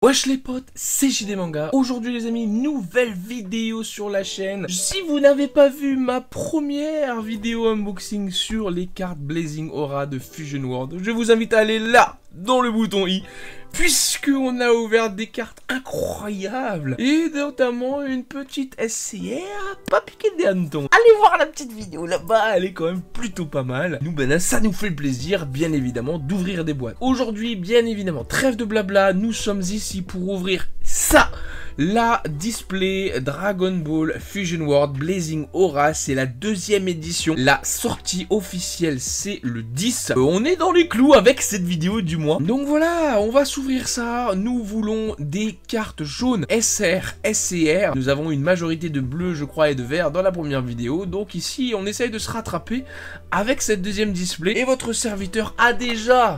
Wesh les potes, c'est JD Manga. Aujourd'hui les amis, nouvelle vidéo sur la chaîne. Si vous n'avez pas vu ma première vidéo unboxing sur les cartes Blazing Aura de Fusion World, je vous invite à aller là, dans le bouton i, puisque on a ouvert des cartes incroyables et notamment une petite SCR pas piqué des hannetons. Allez voir la petite vidéo là-bas, elle est quand même plutôt pas mal. Nous ben là, ça nous fait le plaisir bien évidemment d'ouvrir des boîtes. Aujourd'hui bien évidemment, trêve de blabla, nous sommes ici pour ouvrir ça, la display Dragon Ball Fusion World Blazing Aura. C'est la deuxième édition, la sortie officielle c'est le 10. On est dans les clous avec cette vidéo du moins. Donc voilà, on va s'ouvrir ça. Nous voulons des cartes jaunes SR, SCR. Nous avons une majorité de bleu je crois et de vert dans la première vidéo. Donc ici on essaye de se rattraper avec cette deuxième display. Et votre serviteur a déjà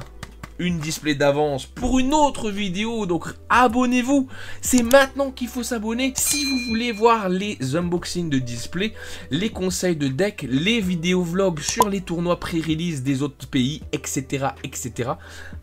une display d'avance pour une autre vidéo, donc abonnez-vous, c'est maintenant qu'il faut s'abonner si vous voulez voir les unboxings de display, les conseils de deck, les vidéos vlogs sur les tournois pré-release des autres pays, etc. etc.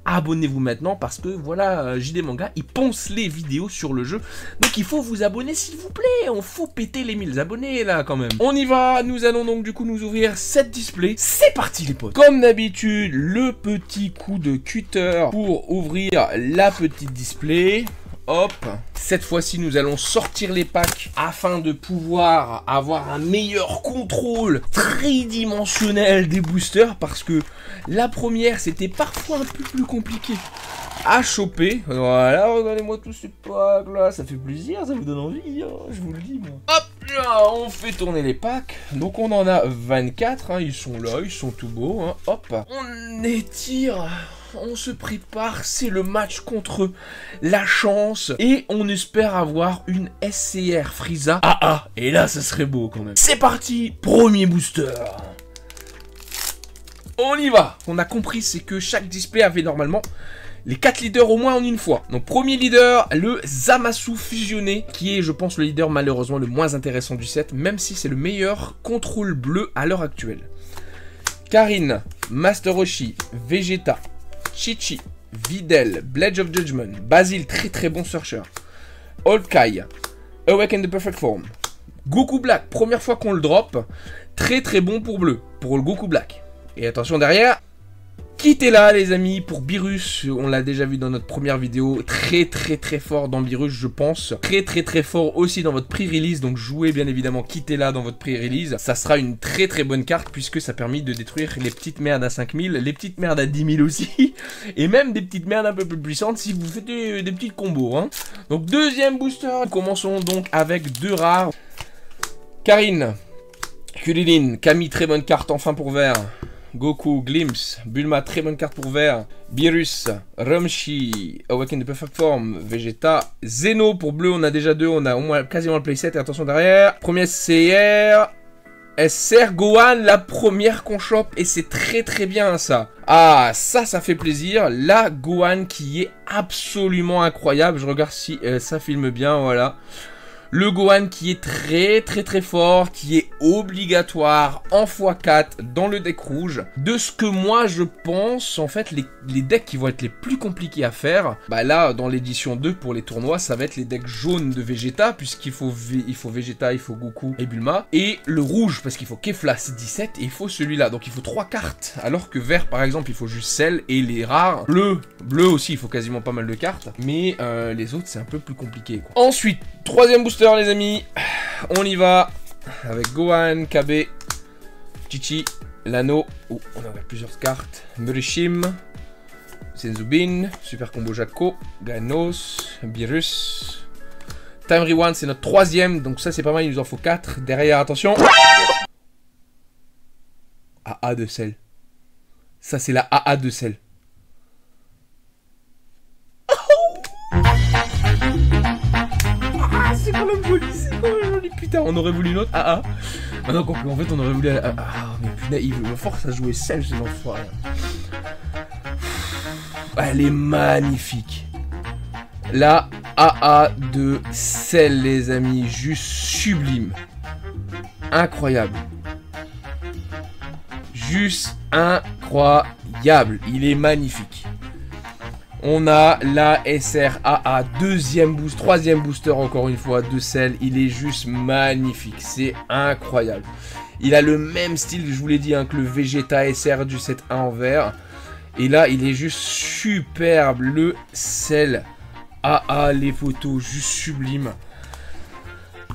Abonnez-vous maintenant parce que voilà, JD Manga, il ponce les vidéos sur le jeu, donc il faut vous abonner s'il vous plaît, on faut péter les 1000 abonnés là quand même. On y va, nous allons donc du coup nous ouvrir cette display, c'est parti les potes. Comme d'habitude, le petit coup de cutter pour ouvrir la petite display. Hop, cette fois-ci nous allons sortir les packs afin de pouvoir avoir un meilleur contrôle tridimensionnel des boosters, parce que la première c'était parfois un peu plus compliqué à choper. Voilà, regardez-moi tous ces packs là, ça fait plaisir, ça vous donne envie, hein, je vous le dis moi. Hop là, on fait tourner les packs, donc on en a 24, hein, ils sont là, ils sont tout beaux, hein. Hop, on étire. On se prépare, c'est le match contre la chance et on espère avoir une SCR Frieza AA. Et là, ça serait beau quand même. C'est parti, premier booster. On y va. On a compris, c'est que chaque display avait normalement les 4 leaders au moins en une fois. Donc premier leader, le Zamasu fusionné, qui est je pense le leader malheureusement le moins intéressant du set, même si c'est le meilleur contrôle bleu à l'heure actuelle. Karin, Master Roshi, Vegeta, Chi-Chi, Videl, Bledge of Judgment, Basil, très très bon searcher, Old Kai, Awaken the Perfect Form, Goku Black, première fois qu'on le drop, très très bon pour bleu, pour le Goku Black. Et attention derrière, Kitela les amis, pour Beerus, on l'a déjà vu dans notre première vidéo, très très très fort dans Beerus je pense, très très très fort aussi dans votre pré-release, donc jouez bien évidemment Kitela dans votre pré-release, ça sera une très très bonne carte puisque ça permet de détruire les petites merdes à 5000, les petites merdes à 10 000 aussi, et même des petites merdes un peu plus puissantes si vous faites des petites combos, hein. Donc deuxième booster, commençons donc avec deux rares, Karin, Kulilin, Camille très bonne carte enfin pour vert, Goku, Glimpse, Bulma, très bonne carte pour vert, Beerus, Rumshi, Awaken the Perfect Form, Vegeta, Zeno pour bleu, on a déjà deux, on a au moins quasiment le playset, et attention derrière, premier SCR, SR Gohan, la première qu'on chope, et c'est très très bien ça. Ah, ça fait plaisir, la Gohan qui est absolument incroyable, je regarde si ça filme bien, voilà. Le Gohan qui est très très très fort, qui est obligatoire en x4 dans le deck rouge. De ce que moi je pense, en fait les decks qui vont être les plus compliqués à faire, bah là dans l'édition 2 pour les tournois, ça va être les decks jaunes de Vegeta, puisqu'il faut Vegeta, il faut Goku et Bulma. Et le rouge, parce qu'il faut Kefla 17 et il faut celui-là, donc il faut 3 cartes. Alors que vert par exemple, il faut juste Cell et les rares. Bleu aussi, il faut quasiment pas mal de cartes. Mais les autres c'est un peu plus compliqué quoi. Ensuite, troisième booster les amis, on y va avec Gohan, KB, Chi-Chi, Lano, oh, on a plusieurs cartes, Murishim, Senzubin, Super Combo Jaco, Ganos, Beerus, Time Rewind c'est notre troisième, donc ça c'est pas mal, il nous en faut 4, derrière attention, AA de Cell, ça c'est la AA de Cell. C'est quand même joli, c'est quand même joli, putain, on aurait voulu une autre AA. Ah non, en fait on aurait voulu... Ah, mais putain, il me force à jouer Cell, ces enfoirés. Elle est magnifique. La AA de Cell, les amis, juste sublime. Incroyable. Juste incroyable, il est magnifique. On a la SRAA, deuxième boost, troisième booster encore une fois de sel. Il est juste magnifique, c'est incroyable. Il a le même style, je vous l'ai dit, hein, que le Vegeta SR du set 1 en vert. Et là, il est juste superbe, le sel. Les photos, juste sublimes.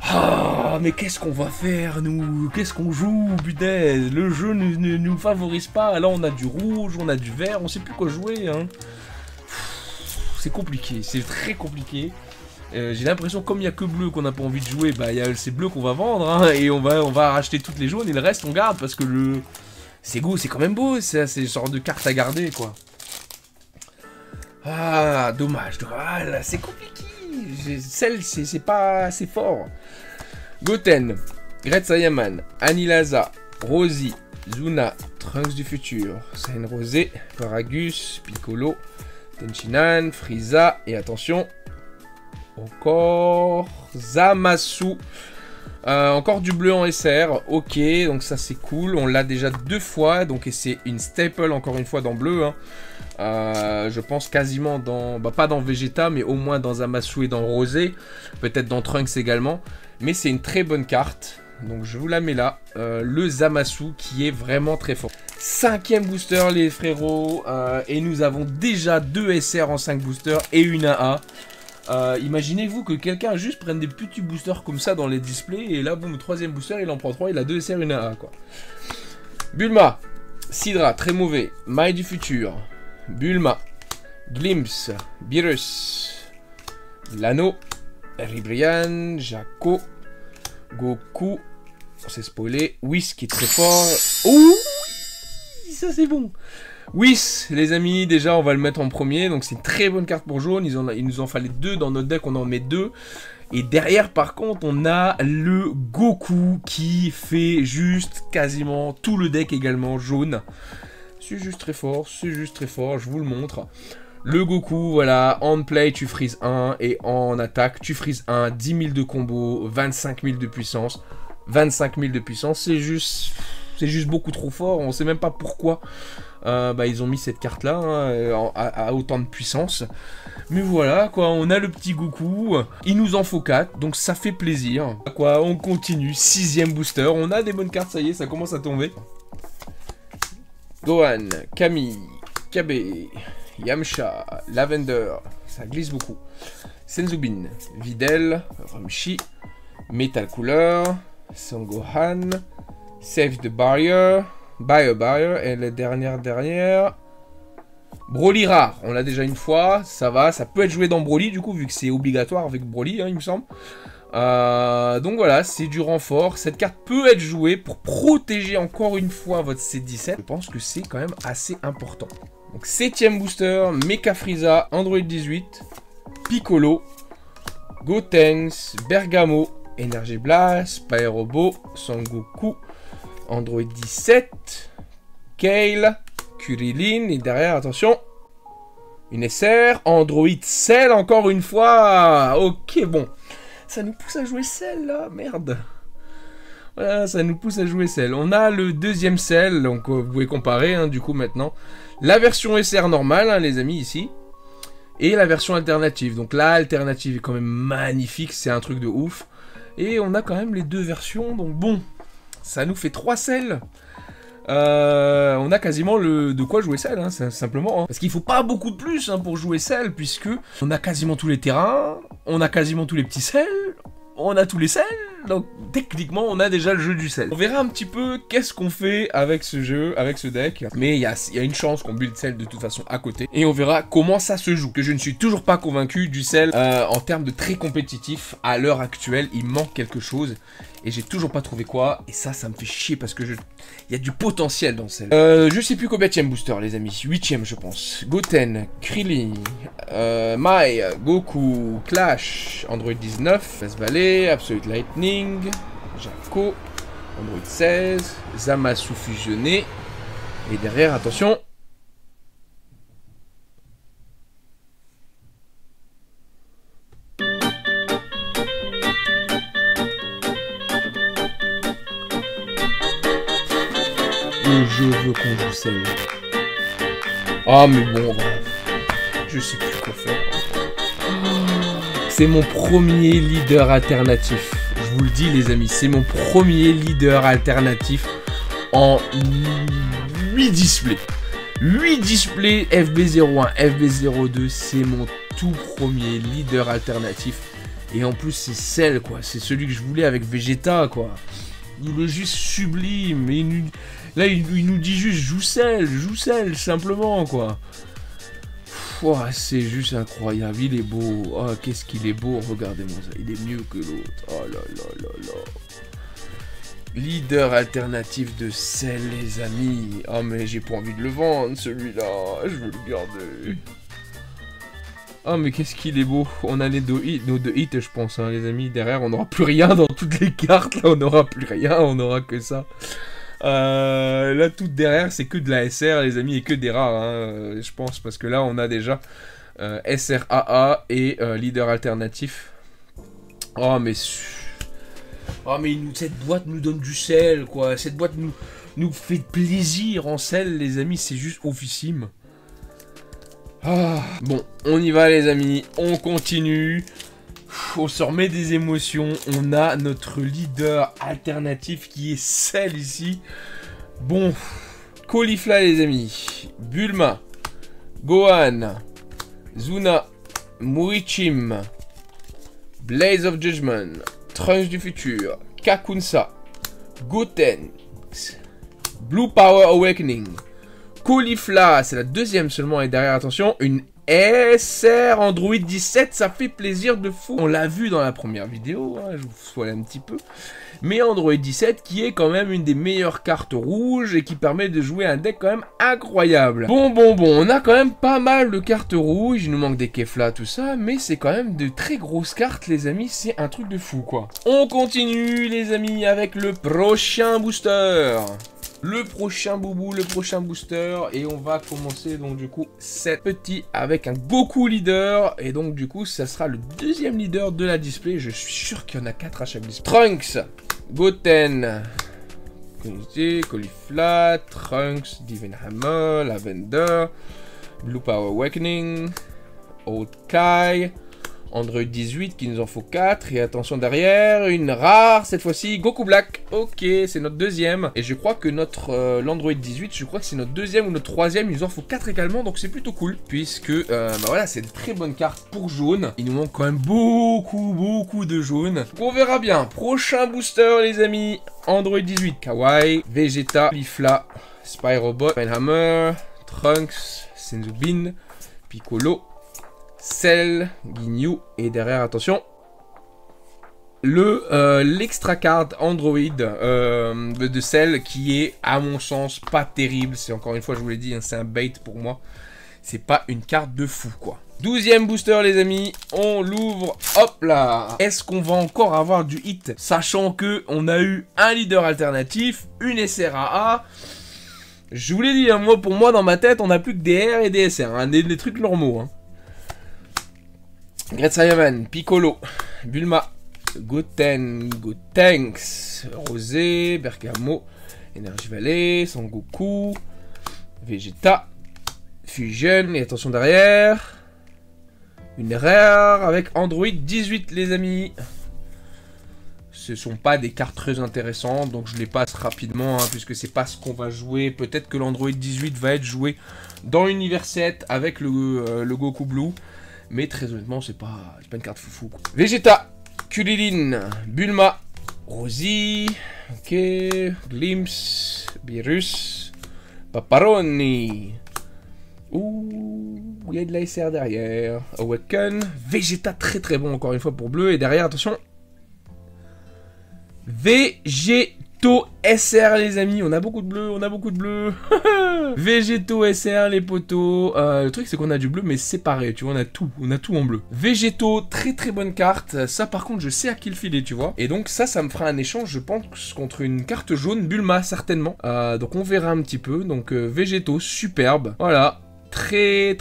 Ah, mais qu'est-ce qu'on va faire, nous? Qu'est-ce qu'on joue, putain? Le jeu ne nous favorise pas. Là, on a du rouge, on a du vert, on sait plus quoi jouer, hein. C'est compliqué, c'est très compliqué. J'ai l'impression, comme il n'y a que bleu qu'on n'a pas envie de jouer, bah c'est bleu qu'on va vendre, hein, et on va racheter toutes les jaunes, et le reste on garde, parce que c'est beau, c'est quand même beau, c'est une sorte de carte à garder, quoi. Ah, dommage, c'est compliqué. Celle, c'est pas assez fort. Goten, Great Saiyaman, Anilaza, Rosie, Zuna, Trunks du futur, Saiyan Rosé, Paragus, Piccolo, Tenchinan, Frieza, et attention, encore Zamasu. Encore du bleu en SR, ok, donc ça c'est cool, on l'a déjà 2 fois, donc et c'est une staple encore une fois dans bleu, hein. Je pense quasiment dans, pas dans Vegeta, mais au moins dans Zamasu et dans Rosé, peut-être dans Trunks également, mais c'est une très bonne carte, donc je vous la mets là, le Zamasu qui est vraiment très fort. 5e booster les frérots, et nous avons déjà 2 SR en 5 boosters et une AA. Imaginez-vous que quelqu'un juste prenne des petits boosters comme ça dans les displays, et là, boum, 3e booster, il en prend 3, il a 2 SR, une AA, quoi. Bulma, Sidra, très mauvais, Mai du futur, Bulma, Glimpse, Beerus, Lano, Ribrian, Jaco, Goku, on s'est spoilé, Whis qui est très fort, ouh, ça c'est bon. Whis, les amis, déjà on va le mettre en premier, donc c'est une très bonne carte pour jaune, il nous en fallait 2 dans notre deck, on en met 2. Et derrière par contre on a le Goku qui fait juste quasiment tout le deck également jaune. C'est juste très fort, je vous le montre. Le Goku, voilà, en play tu freezes 1 et en attaque tu freezes 1, 10 000 de combo, 25 000 de puissance, 25 000 de puissance, c'est juste beaucoup trop fort, on sait même pas pourquoi. Ils ont mis cette carte là, hein, à autant de puissance. Mais voilà quoi, on a le petit Goku, il nous en faut 4, donc ça fait plaisir. Quoi, on continue, 6e booster, on a des bonnes cartes, ça y est, ça commence à tomber. Gohan, Camille, Kabe, Yamcha, Lavender, ça glisse beaucoup. Senzubin, Videl, Rumshi, Metal Cooler, Son Gohan, Save the Barrier, Barrier, et la dernière, Broly rare, on l'a déjà une fois, ça va, ça peut être joué dans Broly du coup, vu que c'est obligatoire avec Broly, hein, il me semble. Donc voilà, c'est du renfort, cette carte peut être jouée pour protéger encore une fois votre C17, je pense que c'est quand même assez important. Donc 7e booster, Mecha Frieza, Android 18, Piccolo, Gotenks, Bergamo, Energy Blast, Pyrobo, Sangoku, Android 17, Kale, Kurilin, et derrière, attention, une SR, Android Cell encore une fois. Ok, bon, ça nous pousse à jouer Cell là, merde. Voilà, ça nous pousse à jouer Cell. On a le 2e Cell, donc vous pouvez comparer, hein, du coup maintenant. La version SR normale, hein, les amis, ici. Et la version alternative. Donc là, alternative est quand même magnifique, c'est un truc de ouf. Et on a quand même les 2 versions, donc bon, ça nous fait 3 Cells. On a quasiment de quoi jouer Cell, hein, simplement. Hein. Parce qu'il faut pas beaucoup de plus, hein, pour jouer Cell, puisque on a quasiment tous les terrains, on a quasiment tous les petits Cells, on a tous les Cells, donc techniquement on a déjà le jeu du Cell. On verra un petit peu qu'est-ce qu'on fait avec ce jeu, avec ce deck, mais il y a une chance qu'on build Cell de toute façon à côté, et on verra comment ça se joue. Que je ne suis toujours pas convaincu du Cell en termes de très compétitif. À l'heure actuelle, il manque quelque chose. Et j'ai toujours pas trouvé quoi, et ça me fait chier parce que il y a du potentiel dans celle. Je sais plus combienième booster les amis, 8e je pense. Goten, Krillin, Mai, Goku, Clash, Android 19, Fast Valley, Absolute Lightning, Jaco, Android 16, Zamasu fusionné, et derrière, attention, je veux qu'on joue celle. Ah mais bon, je sais plus quoi faire. C'est mon premier leader alternatif. Je vous le dis les amis, c'est mon premier leader alternatif en 8 displays. 8 displays FB01, FB02, c'est mon tout premier leader alternatif. Et en plus c'est Cell quoi, c'est celui que je voulais avec Vegeta quoi. Il est juste sublime. Et là il nous dit juste joue Cell simplement quoi. Oh, c'est juste incroyable, il est beau. Oh, qu'est-ce qu'il est beau, regardez-moi ça, il est mieux que l'autre. Oh là là là là. Leader alternatif de Cell, les amis. Oh, mais j'ai pas envie de le vendre, celui-là. Je veux le garder. Oh, mais qu'est-ce qu'il est beau. On a nos deux hits, je pense, hein, les amis. Derrière, on n'aura plus rien dans toutes les cartes. Là, on n'aura plus rien, on n'aura que ça. Là, tout derrière, c'est que de la SR, les amis, et que des rares, hein, je pense, parce que là, on a déjà SRAA et leader alternatif. Oh, mais cette boîte nous donne du sel, quoi. Cette boîte nous fait plaisir en sel, les amis, c'est juste officime. Ah. Bon, on y va, les amis, on continue. On se remet des émotions. On a notre leader alternatif qui est Cell ici. Bon, Caulifla les amis. Bulma, Gohan, Zuna, Murichim, Blaze of Judgment, Trunks du futur, Kakunsa, Goten, Blue Power Awakening, Caulifla, c'est la deuxième seulement et derrière attention, une SR Android 17, ça fait plaisir de fou. On l'a vu dans la première vidéo, hein, je vous spoil un petit peu. Mais Android 17 qui est quand même une des meilleures cartes rouges et qui permet de jouer un deck quand même incroyable. Bon, on a quand même pas mal de cartes rouges, il nous manque des Kefla, tout ça, mais c'est quand même de très grosses cartes les amis, c'est un truc de fou quoi. On continue les amis avec le prochain booster. Le prochain boubou, le prochain booster. Et on va commencer donc du coup cette petit avec un Goku leader. Et donc du coup ça sera le deuxième leader de la display. Je suis sûr qu'il y en a 4 à chaque display. Trunks, Goten, Caulifla, Trunks, Divine Hammer, Lavender, Blue Power Awakening, Old Kai, Android 18 qui nous en faut 4. Et attention derrière, une rare cette fois-ci, Goku Black. Ok, c'est notre deuxième. Et je crois que notre l'Android 18, je crois que c'est notre deuxième ou notre troisième. Il nous en faut 4 également, donc c'est plutôt cool. Puisque, bah voilà, c'est de très bonnes cartes pour jaune. Il nous manque quand même beaucoup de jaune. Donc on verra bien. Prochain booster les amis, Android 18, Kawaii, Vegeta, Caulifla, Spyrobot, Hammer, Trunks, Senzubin, Piccolo, Cell, Ginyu, et derrière, attention, l'extra card Android de Cell qui est, à mon sens, pas terrible. C'est encore une fois, je vous l'ai dit, hein, c'est un bait pour moi. C'est pas une carte de fou, quoi. 12e booster, les amis, on l'ouvre, hop là. Est-ce qu'on va encore avoir du hit, sachant que on a eu un leader alternatif, une SRAA. Je vous l'ai dit, hein, moi, pour moi, dans ma tête, on n'a plus que des R et des SR, hein, des trucs normaux, hein. Great Saiyaman, Piccolo, Bulma, Goten, Gotenks, Rosé, Bergamo, Energy Valley, Sangoku, Vegeta, Fusion, et attention derrière, une rare avec Android 18 les amis. Ce sont pas des cartes très intéressantes, donc je les passe rapidement, hein, puisque c'est pas ce qu'on va jouer. Peut-être que l'Android 18 va être joué dans l'univers 7 avec le Goku Blue. Mais très honnêtement, c'est pas une carte foufou, quoi. Vegeta, Kulilin, Bulma, Rosie, ok, Glimpse, Beerus, Paparoni. Ouh, il y a de la SR derrière. Awaken, Vegeta très bon encore une fois pour bleu. Et derrière, attention, Végéto SR les amis, on a beaucoup de bleu, Végéto SR les potos. Le truc c'est qu'on a du bleu mais séparé, tu vois, on a tout en bleu. Végéto, très bonne carte. Ça par contre je sais à qui le filer, tu vois. Et donc ça me fera un échange je pense contre une carte jaune, Bulma certainement. Donc on verra un petit peu. Donc Végéto, superbe, voilà. Très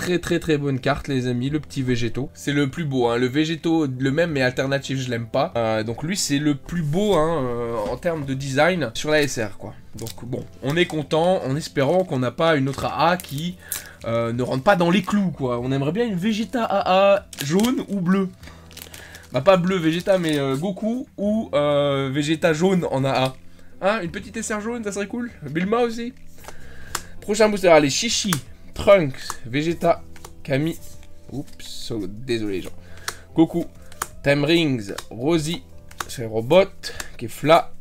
bonne carte les amis, le petit Végéto. C'est le plus beau, hein. Le Végéto, le même mais alternatif, je l'aime pas. Donc lui c'est le plus beau hein, en termes de design sur la SR quoi. Donc bon, on est content en espérant qu'on n'a pas une autre AA qui ne rentre pas dans les clous, quoi. On aimerait bien une Vegeta AA jaune ou bleu. Bah pas bleu Vegeta, mais Goku ou Vegeta jaune en AA. Hein, une petite SR jaune, ça serait cool. Bulma aussi. Prochain booster, allez, Chichi, Trunks, Vegeta, Kami. Oups, oh, désolé, gens. Goku, Time Rings, Rosie, c'est Robot, Kefla,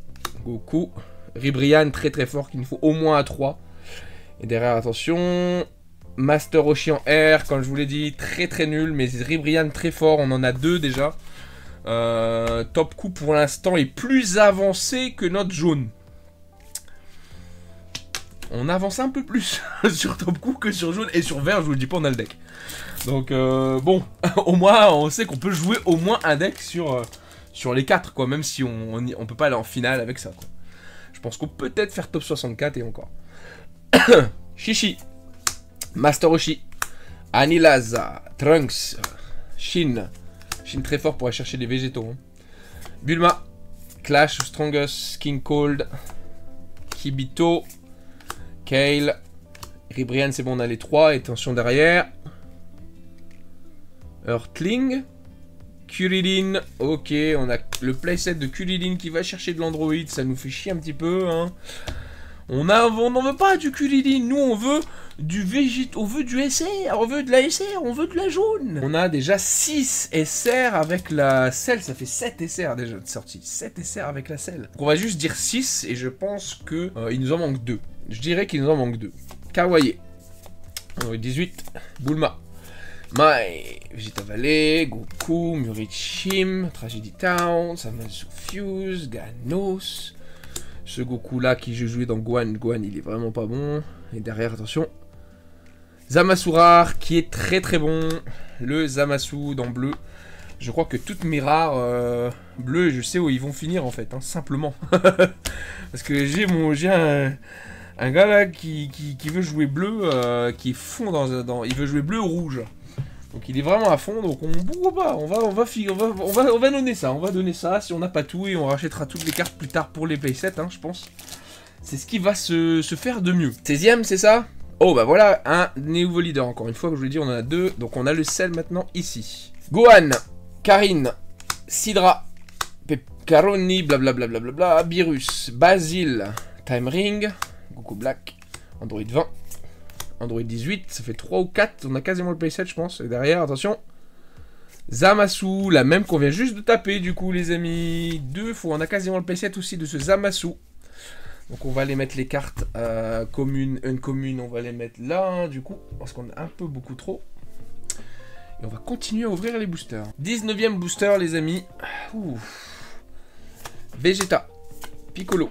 Goku, Ribrian très très fort qu'il nous faut au moins à 3. Et derrière, attention, Master Roshi en R, comme je vous l'ai dit, très très nul, mais Ribrian très fort, on en a 2 déjà. Top Coup pour l'instant est plus avancé que notre jaune. On avance un peu plus sur Top Coup que sur jaune et sur vert, je vous le dis pas, on a le deck. Donc bon, au moins on sait qu'on peut jouer au moins un deck sur les 4 quoi, même si on peut pas aller en finale avec ça quoi. Je pense qu'on peut peut-être faire top 64 et encore. Chichi, Master Roshi, Anilaza, Trunks, Shin très fort pour aller chercher des végétaux. Hein. Bulma, Clash, Strongest, King Cold, Kibito, Kale, Ribrian, c'est bon, on a les 3. Et attention derrière. Earthling, Kuririn, ok, on a le playset de Kuririn qui va chercher de l'Android, ça nous fait chier un petit peu. Hein. On n'en veut pas du Kuririn, nous on veut du Végéta, on veut du SR, on veut de la SR, on veut de la jaune. On a déjà 6 SR avec la selle, ça fait 7 SR déjà de sortie. 7 SR avec la selle. Donc on va juste dire 6 et je pense que il nous en manque 2. Je dirais qu'il nous en manque 2. Kawaii, Android 18, Bulma, Mai, Vegeta Valley, Goku, Murichim, Tragedy Town, Zamasu Fuse, Ganos. Ce Goku là qui je jouais dans Gohan, il est vraiment pas bon. Et derrière, attention, Zamasu qui est très très bon. Le Zamasu dans bleu. Je crois que toutes mes rares bleus, je sais où ils vont finir en fait, hein, simplement. Parce que j'ai un gars là qui veut jouer bleu, qui est fond dans... Il veut jouer bleu ou rouge. Donc il est vraiment à fond, donc pourquoi pas, on va donner ça, si on n'a pas tout, et on rachètera toutes les cartes plus tard pour les playsets, hein, je pense. C'est ce qui va se faire de mieux. 16ème, c'est ça? Oh bah voilà, un nouveau leader, encore une fois, que je vous l'ai dit, on en a 2, donc on a le sel maintenant ici. Gohan, Karine, Sidra, Pepcaroni, blablabla, Beerus, Basil, Time Ring, Goku Black, Android 20. Android 18, ça fait 3 ou 4, on a quasiment le playset je pense. Et derrière, attention, Zamasu, la même qu'on vient juste de taper du coup les amis. 2 fois, on a quasiment le playset aussi de ce Zamasu. Donc on va aller mettre les cartes communes, uncommune, on va les mettre là hein, du coup, parce qu'on a un peu beaucoup trop. Et on va continuer à ouvrir les boosters. 19ème booster les amis. Vegeta, Piccolo,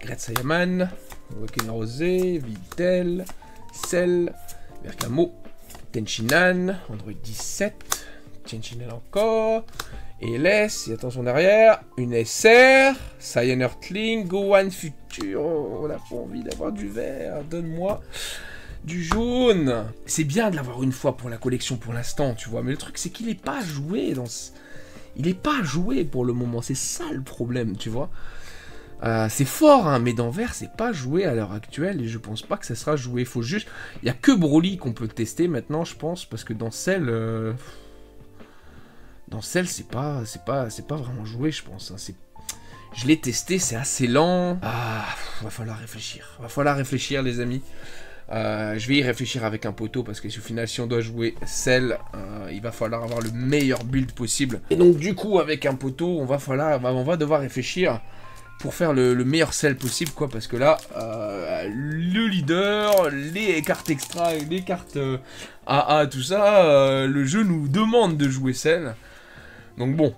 Great Saiyaman, Waken Rosé, Vitel, Cell, Bergamo, Tenchinan, Android 17, Tenchinan encore, LS, et attention derrière, une SR, Saiyan Earthling, Gohan Future, oh, on a pas envie d'avoir du vert, donne-moi du jaune. C'est bien de l'avoir une fois pour la collection pour l'instant, tu vois, mais le truc c'est qu'il n'est pas joué dans ce... Il n'est pas joué pour le moment, c'est ça le problème, tu vois. C'est fort, hein, mais dans vert, c'est pas joué à l'heure actuelle, et je pense pas que ça sera joué. Faut juste... Il y a que Broly qu'on peut tester maintenant, je pense, parce que dans Cell... Dans Cell, c'est pas vraiment joué, je pense. Hein. Je l'ai testé, c'est assez lent. Ah, va falloir réfléchir. Va falloir réfléchir, les amis. Je vais y réfléchir avec un poteau, parce que au final, si on doit jouer Cell, il va falloir avoir le meilleur build possible. Et donc, du coup, avec un poteau, on va devoir réfléchir pour faire le meilleur sel possible, quoi, parce que là, le leader, les cartes extra, les cartes AA, tout ça, le jeu nous demande de jouer sel. Donc bon.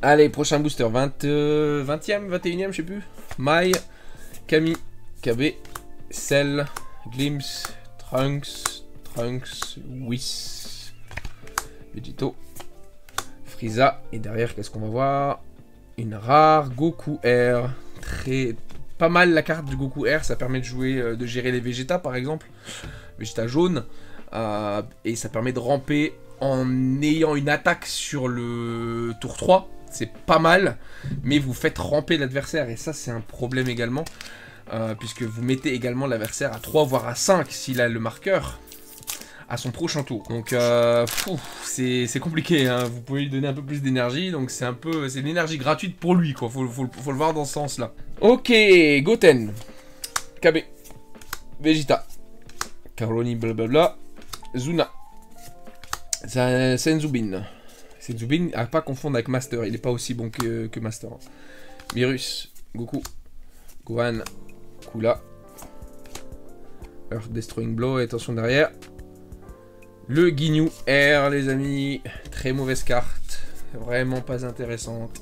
Allez, prochain booster, 20e, 21e, je sais plus. Mai, Kami, KB, Cell, Glimpse, Trunks, Whis, Vegito, Frieza, et derrière, qu'est-ce qu'on va voir? Une rare Goku R, pas mal la carte du Goku R, ça permet de jouer, de gérer les Vegeta par exemple, Vegeta jaune, et ça permet de ramper en ayant une attaque sur le tour 3, c'est pas mal, mais vous faites ramper l'adversaire, et ça c'est un problème également, puisque vous mettez également l'adversaire à 3 voire à 5 s'il a le marqueur, à son prochain tour. Donc c'est compliqué, hein. Vous pouvez lui donner un peu plus d'énergie, donc c'est un peu, c'est de l'énergie gratuite pour lui, quoi. Faut le voir dans ce sens-là. Ok, Goten, KB, Vegeta, Caroni, blablabla, Zuna, Senzubin. Senzubin, à pas confondre avec Master, il est pas aussi bon que Master. Virus, Goku, Gohan, Kula, Earth Destroying Blow, et attention derrière. Le Ginyu R, les amis. Très mauvaise carte. Vraiment pas intéressante.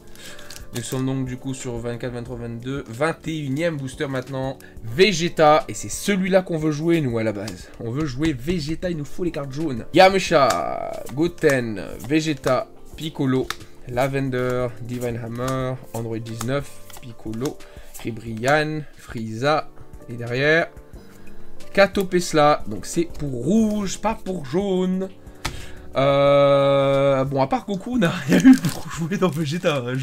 Nous sommes donc du coup sur 24, 23, 22. 21e booster maintenant. Vegeta. Et c'est celui-là qu'on veut jouer, nous, à la base. On veut jouer Vegeta. Il nous faut les cartes jaunes. Yamcha, Goten, Vegeta, Piccolo, Lavender, Divine Hammer, Android 19, Piccolo, Ribrian, Frieza. Et derrière... Kato Pesla, donc c'est pour rouge, pas pour jaune. Bon, à part Goku, on n'a rien eu pour jouer dans Vegeta. Hein.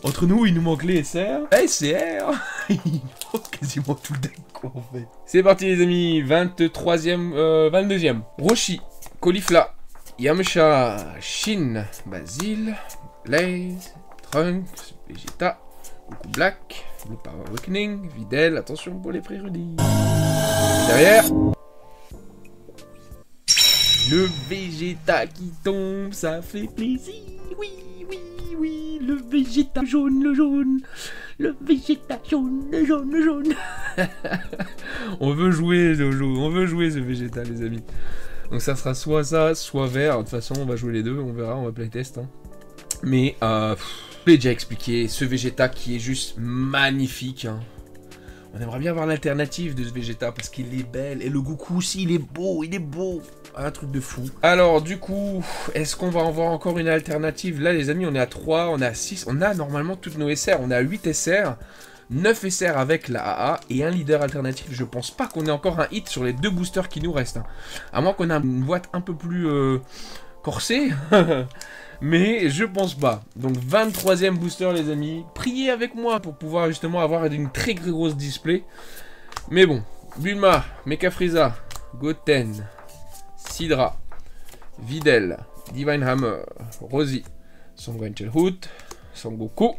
Entre nous, il nous manque les SR. SR il manque quasiment tout le deck, quoi, en fait. C'est parti, les amis. 23e, 22e. Roshi, Caulifla, Yamcha, Shin, Basile, Blaze, Trunks, Vegeta, Goku Black, Blue Power Awakening, Videl, attention pour les prérudis. Derrière, le Vegeta qui tombe, ça fait plaisir. Oui, oui, oui, le Vegeta jaune, le jaune. Le Vegeta jaune, le jaune, le jaune. On veut jouer, on veut jouer ce Vegeta, les amis. Donc ça sera soit ça, soit vert. De toute façon, on va jouer les deux, on verra, on va playtest. Hein. Mais, je l'ai déjà expliqué, ce Vegeta qui est juste magnifique. Hein. On aimerait bien voir l'alternative de ce Vegeta parce qu'il est belle. Et le Goku aussi, il est beau, il est beau. Un truc de fou. Alors, du coup, est-ce qu'on va en voir encore une alternative? Là, les amis, on est à 3, on est à 6. On a normalement toutes nos SR. On est à 8 SR, 9 SR avec la AA et un leader alternatif. Je pense pas qu'on ait encore un hit sur les 2 boosters qui nous restent. Hein. À moins qu'on ait une boîte un peu plus corsée. Mais je pense pas. Donc 23e booster, les amis. Priez avec moi pour pouvoir justement avoir une très grosse display. Mais bon. Bulma, Mecha Frieza, Goten, Sidra, Videl, Divine Hammer, Rosie, Son Hood, Son Goku,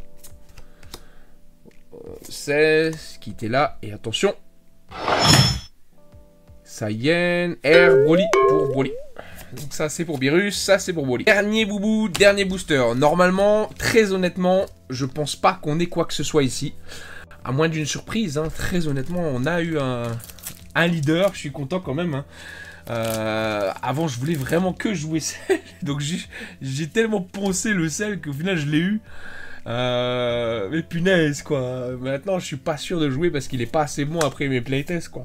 16, qui était là. Et attention. Saiyan, Air, Broly pour Broly. Donc ça c'est pour Beerus, ça c'est pour Broly. Dernier boubou, dernier booster. Normalement, très honnêtement, je pense pas qu'on ait quoi que ce soit ici. À moins d'une surprise, hein. Très honnêtement, on a eu un leader, je suis content quand même. Hein. Avant je voulais vraiment que jouer Cell. Donc j'ai tellement poncé le Cell qu'au final je l'ai eu. Mais punaise quoi. Maintenant je suis pas sûr de jouer parce qu'il est pas assez bon après mes playtests quoi.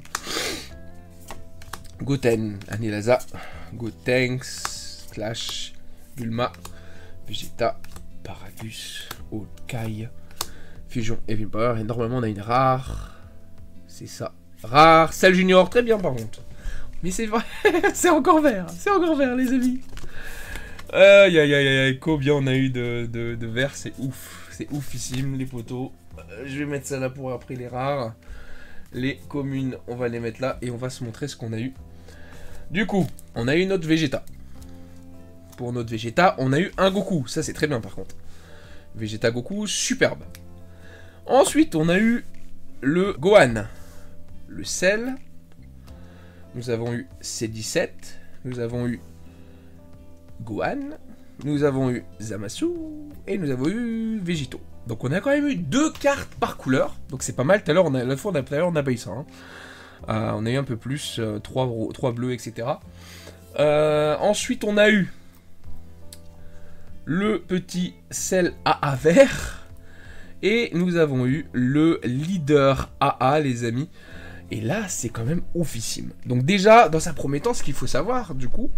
Goten, Anilaza, Gotenks, Clash, Bulma, Vegeta, Paragus, Hawkeye, Fusion, Evil Power. Et normalement on a une rare. C'est ça. Rare, Cell Junior, très bien par contre. Mais c'est vrai, c'est encore vert les amis. Aïe aïe aïe aïe, combien on a eu de vert, c'est ouf. C'est oufissime les poteaux. Je vais mettre ça là pour après les rares. Les communes, on va les mettre là et on va se montrer ce qu'on a eu. Du coup, on a eu notre Vegeta. Pour notre Vegeta, on a eu un Goku. Ça, c'est très bien par contre. Vegeta Goku, superbe. Ensuite, on a eu le Gohan. Le Cell. Nous avons eu C17. Nous avons eu Gohan. Nous avons eu Zamasu. Et nous avons eu Vegito. Donc on a quand même eu 2 cartes par couleur. Donc c'est pas mal. Tout à l'heure, on a payé ça. Hein. On a eu un peu plus. 3 bleus, etc. Ensuite, on a eu le petit Cell AA vert. Et nous avons eu le leader AA, les amis. Et là, c'est quand même oufissime. Donc déjà, dans un premier temps, ce qu'il faut savoir, du coup,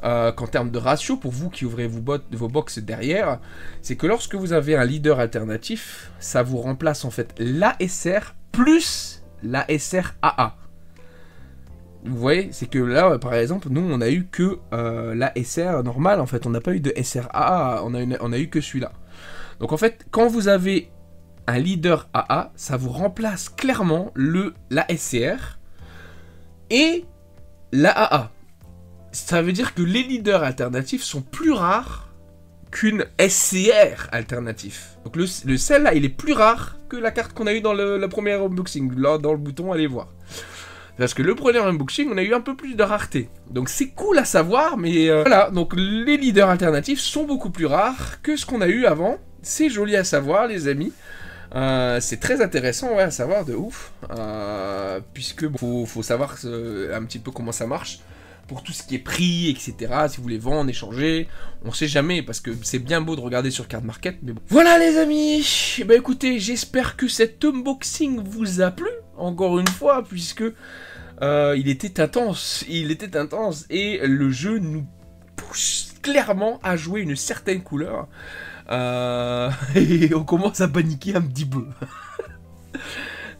qu'en termes de ratio, pour vous qui ouvrez vos box derrière, c'est que lorsque vous avez un leader alternatif, ça vous remplace en fait l'ASR plus l'ASR AA. Vous voyez, c'est que là, par exemple, nous, on a eu que l'ASR normal, en fait. On n'a pas eu de SR AA, on a eu que celui-là. Donc en fait, quand vous avez un leader AA, ça vous remplace clairement la SCR et la AA. ça veut dire que les leaders alternatifs sont plus rares qu'une SCR alternatif. Donc le sel là, il est plus rare que la carte qu'on a eu dans le premier unboxing. Là, dans le bouton, allez voir. Parce que le premier unboxing, on a eu un peu plus de rareté. Donc c'est cool à savoir, mais voilà. Donc les leaders alternatifs sont beaucoup plus rares que ce qu'on a eu avant. C'est joli à savoir, les amis. C'est très intéressant, ouais, à savoir de ouf. Puisque bon, faut savoir un petit peu comment ça marche. Pour tout ce qui est prix, etc. Si vous voulez vendre, échanger, on sait jamais, parce que c'est bien beau de regarder sur Card Market, mais bon. Voilà les amis. Bah écoutez, j'espère que cet unboxing vous a plu, encore une fois, puisque il était intense, et le jeu nous pousse clairement à jouer une certaine couleur. Et on commence à paniquer un petit peu.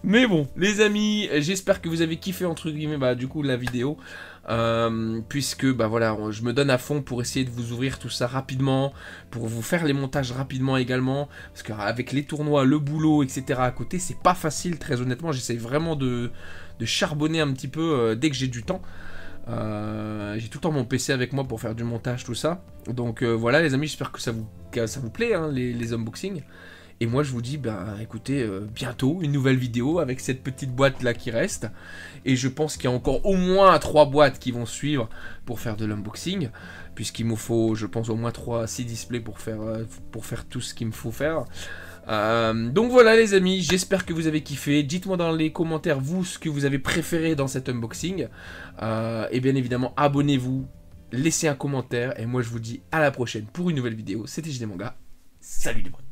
Mais bon, les amis, j'espère que vous avez kiffé, entre guillemets, bah du coup, la vidéo. Puisque bah voilà, je me donne à fond pour essayer de vous ouvrir tout ça rapidement, pour vous faire les montages rapidement également, parce qu'avec les tournois, le boulot, etc. à côté, c'est pas facile, très honnêtement. J'essaie vraiment de charbonner un petit peu dès que j'ai du temps. J'ai tout le temps mon PC avec moi pour faire du montage, tout ça. Donc voilà les amis, j'espère que ça vous plaît, hein, les unboxings. Et moi je vous dis, ben écoutez, bientôt une nouvelle vidéo avec cette petite boîte là qui reste. Et je pense qu'il y a encore au moins 3 boîtes qui vont suivre pour faire de l'unboxing. Puisqu'il me faut, je pense, au moins 6 displays pour faire tout ce qu'il me faut faire. Donc voilà les amis, j'espère que vous avez kiffé. Dites-moi dans les commentaires, vous, ce que vous avez préféré dans cet unboxing. Et bien évidemment, abonnez-vous, laissez un commentaire. Et moi je vous dis à la prochaine pour une nouvelle vidéo. C'était JDManga. Salut les potes.